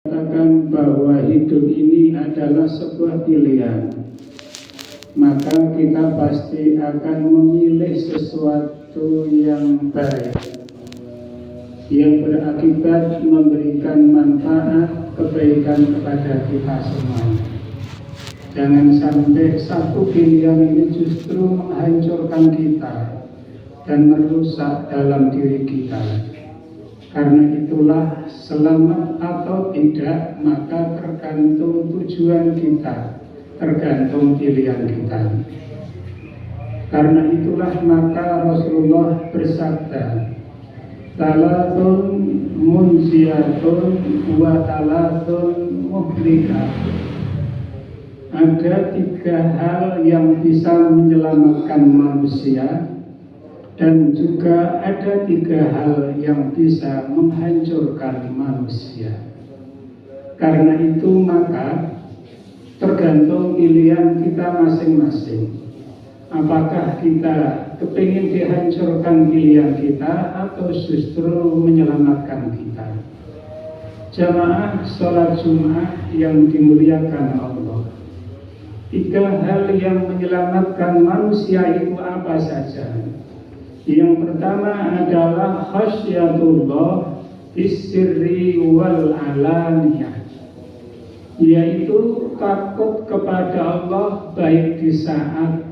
Katakan bahwa hidup ini adalah sebuah pilihan, maka kita pasti akan memilih sesuatu yang baik, yang berakibat memberikan manfaat kebaikan kepada kita semua. Jangan sampai satu pilihan ini justru menghancurkan kita dan merusak dalam diri kita. Karena itulah selamat atau tidak maka tergantung tujuan kita, tergantung pilihan kita. Karena itulah maka Rasulullah bersabda, "Talatun munziyatun wa talatun muhlikah." Ada 3 hal yang bisa menyelamatkan manusia, dan juga ada 3 hal yang bisa menghancurkan manusia. Karena itu maka tergantung pilihan kita masing-masing. Apakah kita kepingin dihancurkan pilihan kita atau justru menyelamatkan kita? Jamaah sholat Jumat yang dimuliakan Allah, 3 hal yang menyelamatkan manusia itu apa saja? Yang pertama adalah khasyatullah bisirri wal alaniyah, yaitu takut kepada Allah baik di saat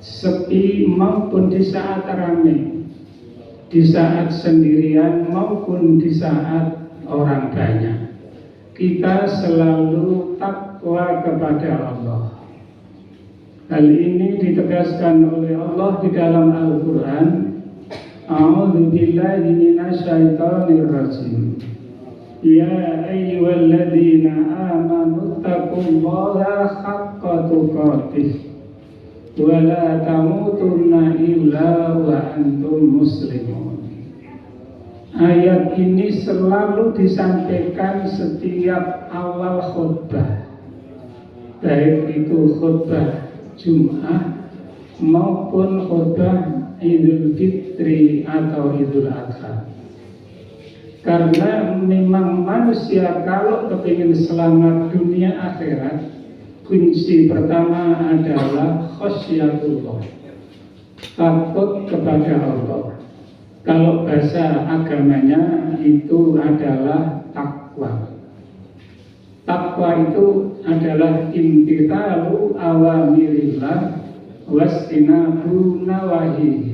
sepi maupun di saat ramai, di saat sendirian maupun di saat orang banyak. Kita selalu takwa kepada Allah. Hal ini ditegaskan oleh Allah di dalam Al-Quran. A'udzu billahi minasyaitonir rajim. Ya ayyuhalladzina amanu taqullaha haqqa tuqatih wa la tamutunna illa wa antum muslimun. Ayat ini selalu disampaikan setiap awal khutbah, baik itu khutbah Jum'ah maupun khutbah Idul Fitri atau Idul Adha. Karena memang manusia kalau kepingin selamat dunia akhirat, kunci pertama adalah khasyatullah, takut kepada Allah. Kalau bahasa agamanya itu adalah takwa. Takwa itu adalah imtithalu awamirillah wastinabu nawahihi,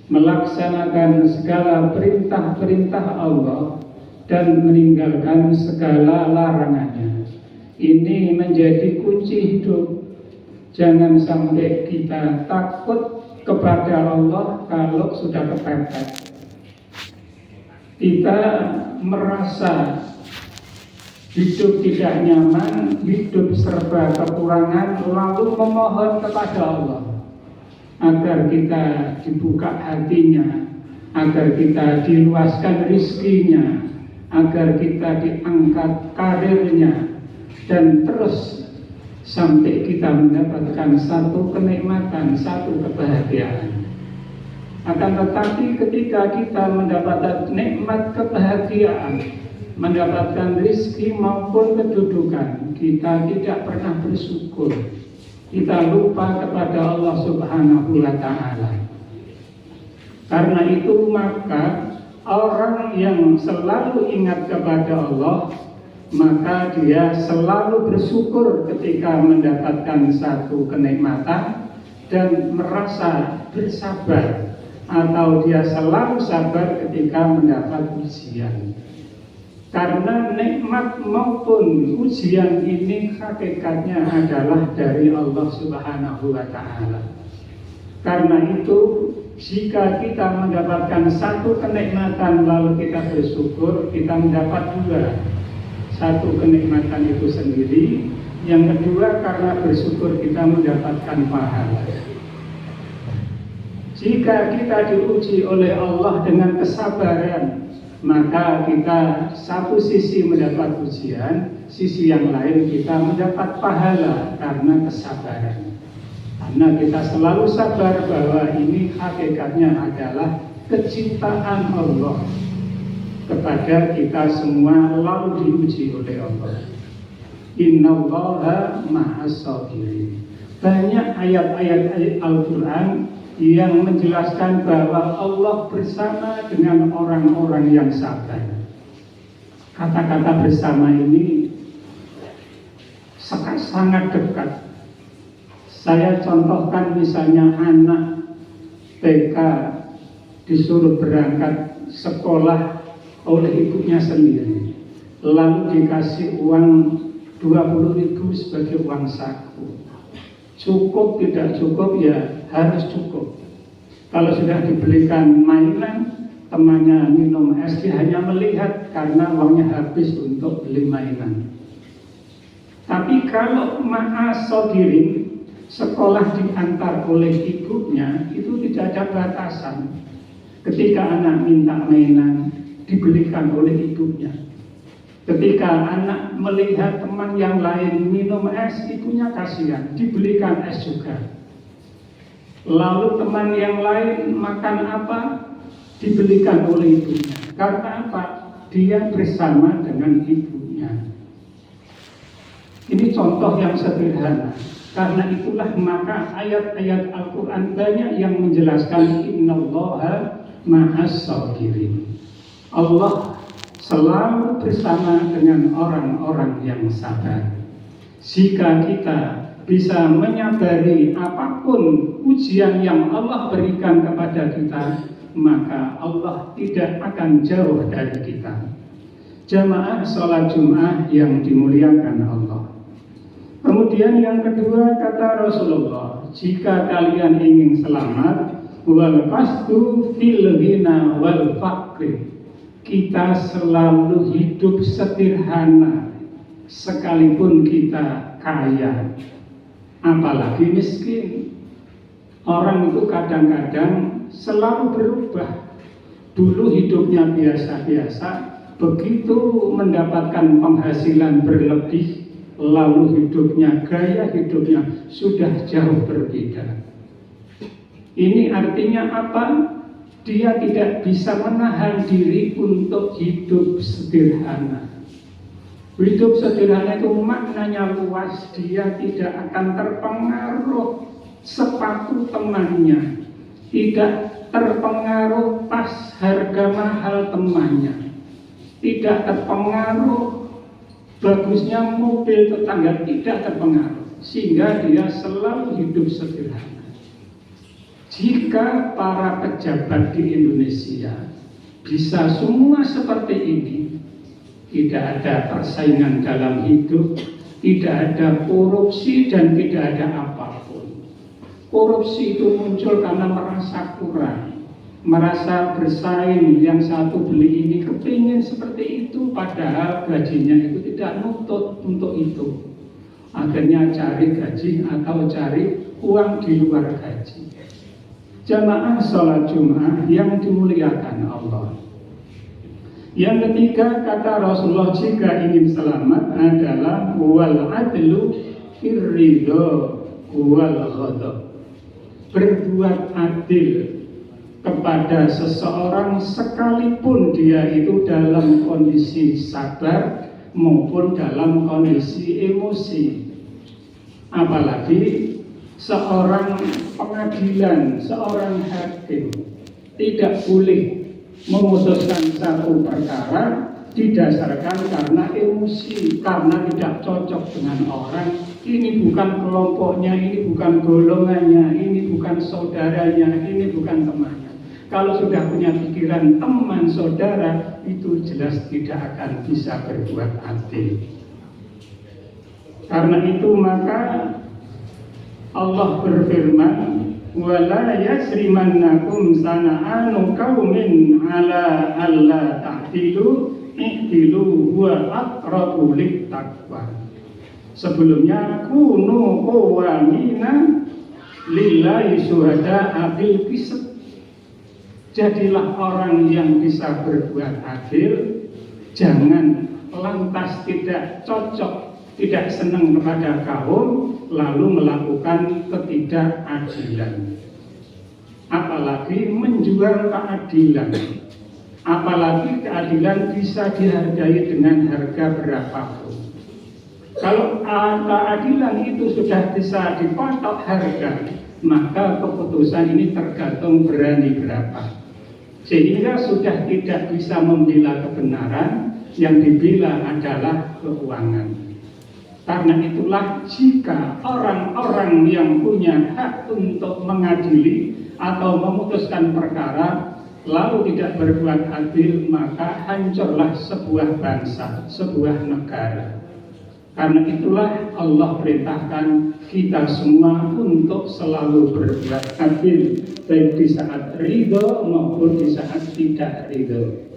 melaksanakan segala perintah-perintah Allah dan meninggalkan segala larangannya. Ini menjadi kunci hidup. Jangan sampai kita takut kepada Allah kalau sudah kepepet. Kita merasa hidup tidak nyaman, hidup serba kekurangan, lalu memohon kepada Allah agar kita dibuka hatinya, agar kita diluaskan rizkinya, agar kita diangkat karirnya, dan terus sampai kita mendapatkan satu kenikmatan, satu kebahagiaan. Akan tetapi ketika kita mendapatkan nikmat kebahagiaan, mendapatkan rizki maupun kedudukan, kita tidak pernah bersyukur. Kita lupa kepada Allah Subhanahu wa Ta'ala. Karena itu maka orang yang selalu ingat kepada Allah, maka dia selalu bersyukur ketika mendapatkan satu kenikmatan dan merasa bersabar, atau dia selalu sabar ketika mendapat ujian. Karena nikmat maupun ujian ini hakikatnya adalah dari Allah Subhanahu wa Ta'ala. Karena itu jika kita mendapatkan satu kenikmatan lalu kita bersyukur, kita mendapat 2. Satu, kenikmatan itu sendiri. Yang kedua, karena bersyukur kita mendapatkan pahala. Jika kita diuji oleh Allah dengan kesabaran, maka kita satu sisi mendapat ujian, sisi yang lain kita mendapat pahala karena kesabaran. Karena kita selalu sabar bahwa ini hakikatnya adalah kecintaan Allah. kepada kita semua lalu diuji oleh Allah. Innallaha ma'as sabirin. Banyak ayat-ayat Al-Quran yang menjelaskan bahwa Allah bersama dengan orang-orang yang sabar. Kata-kata bersama ini sangat dekat. Saya contohkan misalnya anak TK disuruh berangkat sekolah oleh ibunya sendiri, lalu dikasih uang 20.000 sebagai uang saku. Cukup tidak cukup, ya harus cukup. Kalau sudah dibelikan mainan, temannya minum es, dia hanya melihat karena uangnya habis untuk beli mainan. Tapi kalau ma'as-sodirin, sekolah diantar oleh ibunya, itu tidak ada batasan. Ketika anak minta mainan, dibelikan oleh ibunya. Ketika anak melihat teman yang lain minum es, ibunya kasihan, dibelikan es juga. Lalu teman yang lain makan apa, dibelikan oleh ibunya. Karena apa? Dia bersama dengan ibunya. Ini contoh yang sederhana. Karena itulah maka ayat-ayat Al-Quran banyak yang menjelaskan innallaha ma'as sabirin. Allah selalu bersama dengan orang-orang yang sabar. Jika kita bisa menyabari apapun ujian yang Allah berikan kepada kita, maka Allah tidak akan jauh dari kita. Jamaah sholat Jum'ah yang dimuliakan Allah. Kemudian yang kedua, kata Rasulullah, jika kalian ingin selamat, wal qasdu fil ghina wal faqri, kita selalu hidup sederhana sekalipun kita kaya, apalagi miskin. Orang itu kadang-kadang selalu berubah. Dulu hidupnya biasa-biasa, begitu mendapatkan penghasilan berlebih, lalu hidupnya, gaya hidupnya sudah jauh berbeda. Ini artinya apa? Dia tidak bisa menahan diri untuk hidup sederhana. Hidup sederhana itu maknanya luas. Dia tidak akan terpengaruh sepatu temannya, tidak terpengaruh tas harga mahal temannya, tidak terpengaruh bagusnya mobil tetangga, tidak terpengaruh, sehingga dia selalu hidup sederhana. Jika para pejabat di Indonesia bisa semua seperti ini, tidak ada persaingan dalam hidup, tidak ada korupsi dan tidak ada apapun. Korupsi itu muncul karena merasa kurang, merasa bersaing, yang satu beli ini kepingin seperti itu, padahal gajinya itu tidak nutut untuk itu. Akhirnya cari gaji atau cari uang di luar gaji. Jamaah sholat Jum'ah yang dimuliakan Allah. Yang ketiga, kata Rasulullah, jika ingin selamat adalah wal adlu firridho wal ghadab. Berbuat adil kepada seseorang sekalipun dia itu dalam kondisi sabar maupun dalam kondisi emosi. Apalagi seorang pengadilan, seorang hakim tidak boleh memutuskan satu perkara didasarkan karena emosi, karena tidak cocok dengan orang. Ini bukan kelompoknya, ini bukan golongannya, ini bukan saudaranya, ini bukan temannya. Kalau sudah punya pikiran teman saudara, itu jelas tidak akan bisa berbuat adil. Karena itu maka Allah berfirman, wala yasrimannakum sana'anu qaumin ala alla ta'dilu ihdilu huwa aqrabu littaqwa. Sebelumnya kunu qawamina lillahi syuhada'a bil qist. Jadilah orang yang bisa berbuat adil, jangan lantas tidak cocok, tidak senang kepada kaum lalu melakukan ketidakadilan, apalagi menjual keadilan. Apalagi keadilan bisa dihargai dengan harga berapapun. Kalau keadilan itu sudah bisa dipatok harga, maka keputusan ini tergantung berani berapa. Sehingga sudah tidak bisa membela kebenaran, yang dibela adalah keuangan. Karena itulah jika orang-orang yang punya hak untuk mengadili atau memutuskan perkara lalu tidak berbuat adil, maka hancurlah sebuah bangsa, sebuah negara. Karena itulah Allah perintahkan kita semua untuk selalu berbuat adil, baik di saat ridho maupun di saat tidak ridho.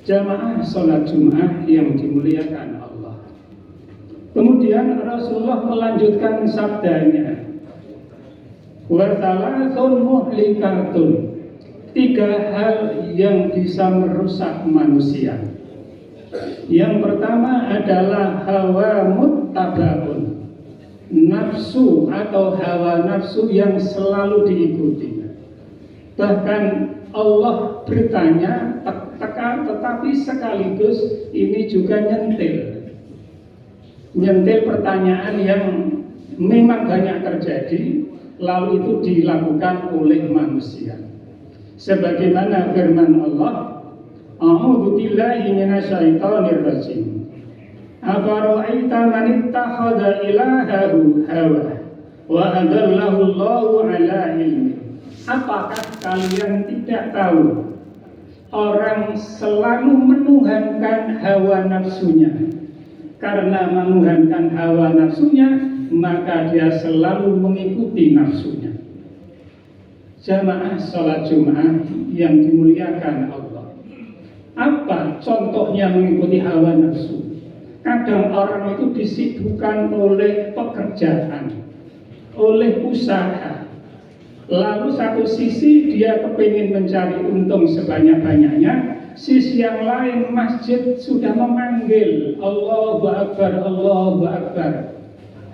Jamaah sholat Jumat yang dimuliakan Allah. Kemudian Rasulullah melanjutkan sabdanya, wa thalathun muhlikatun, 3 hal yang bisa merusak manusia. Yang pertama adalah hawa muttabaun, nafsu atau hawa nafsu yang selalu diikuti. Bahkan Allah bertanya tetapi sekaligus ini juga nyentil pertanyaan yang memang banyak terjadi, lalu itu dilakukan oleh manusia. Sebagaimana firman Allah, a'udzu billahi minasyaitonir rajim. Afara'aita man ittakhadha ilahahu hawa wa adallahu Allahu ala ilmi. Apakah kalian tidak tahu orang selalu menuhankan hawa nafsunya? Karena menuhankan hawa nafsunya, maka dia selalu mengikuti nafsunya. Jamaah sholat Jumat yang dimuliakan Allah, apa contohnya mengikuti hawa nafsu? Kadang orang itu disibukkan oleh pekerjaan, oleh usaha. Lalu satu sisi dia kepingin mencari untung sebanyak-banyaknya, sisi yang lain masjid sudah memanggil Allahu Akbar, Allahu Akbar,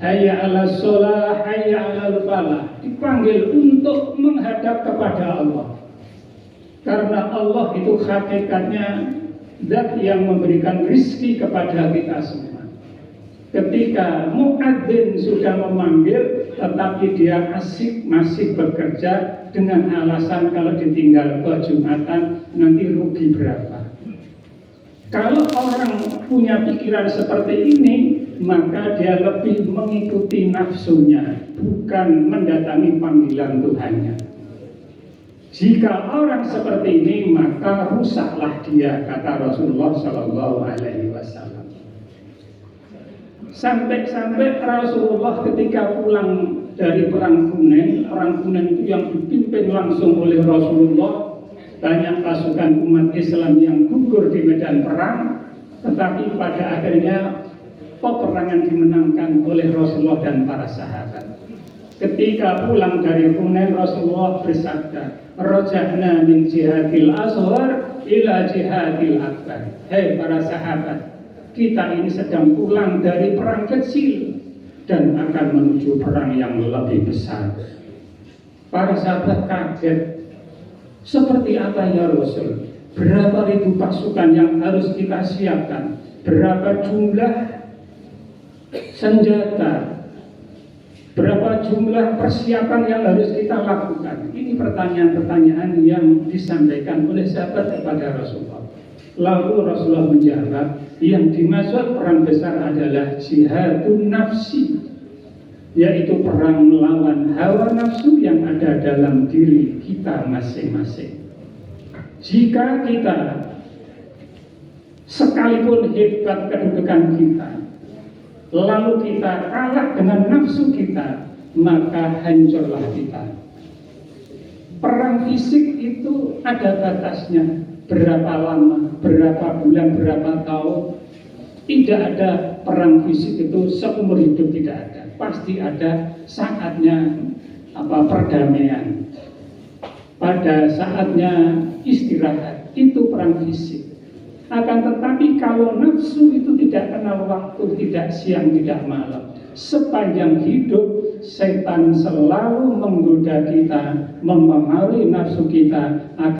hayya ala sholah, hayya ala falah, dipanggil untuk menghadap kepada Allah. Karena Allah itu hakikatnya zat yang memberikan rizki kepada kita semua. Ketika muadzin sudah memanggil, tetapi dia masih bekerja dengan alasan kalau ditinggal ke Jumatan nanti rugi berapa. Kalau orang punya pikiran seperti ini, maka dia lebih mengikuti nafsunya, bukan mendatangi panggilan Tuhannya. Jika orang seperti ini, maka rusaklah dia, kata Rasulullah Shallallahu Alaihi Wasallam. Sampai Rasulullah ketika pulang dari perang Hunain itu yang dipimpin langsung oleh Rasulullah, banyak pasukan umat Islam yang gugur di medan perang, tetapi pada akhirnya peperangan dimenangkan oleh Rasulullah dan para sahabat. Ketika pulang dari Hunain, Rasulullah bersabda, raja'na min jihadil asghar ila jihadil akbar. Hei para sahabat, kita ini sedang pulang dari perang kecil dan akan menuju perang yang lebih besar. Para sahabat kaget, seperti apa ya Rasul? Berapa ribu pasukan yang harus kita siapkan? Berapa jumlah senjata? Berapa jumlah persiapan yang harus kita lakukan? Ini pertanyaan-pertanyaan yang disampaikan oleh sahabat kepada Rasulullah. Lalu Rasulullah menjawab, yang dimaksud perang besar adalah jihadun nafsi, yaitu perang melawan hawa nafsu yang ada dalam diri kita masing-masing. Jika kita sekalipun hebat kedudukan kita, lalu kita kalah dengan nafsu kita, maka hancurlah kita. Perang fisik itu ada batasnya, berapa lama, berapa bulan, berapa tahun. Tidak ada perang fisik itu seumur hidup, tidak ada. Pasti ada saatnya perdamaian. Pada saatnya istirahat, itu perang fisik. Akan tetapi kalau nafsu itu tidak kenal waktu, tidak siang, tidak malam. Sepanjang hidup, setan selalu menggoda kita, mempengaruhi nafsu kita.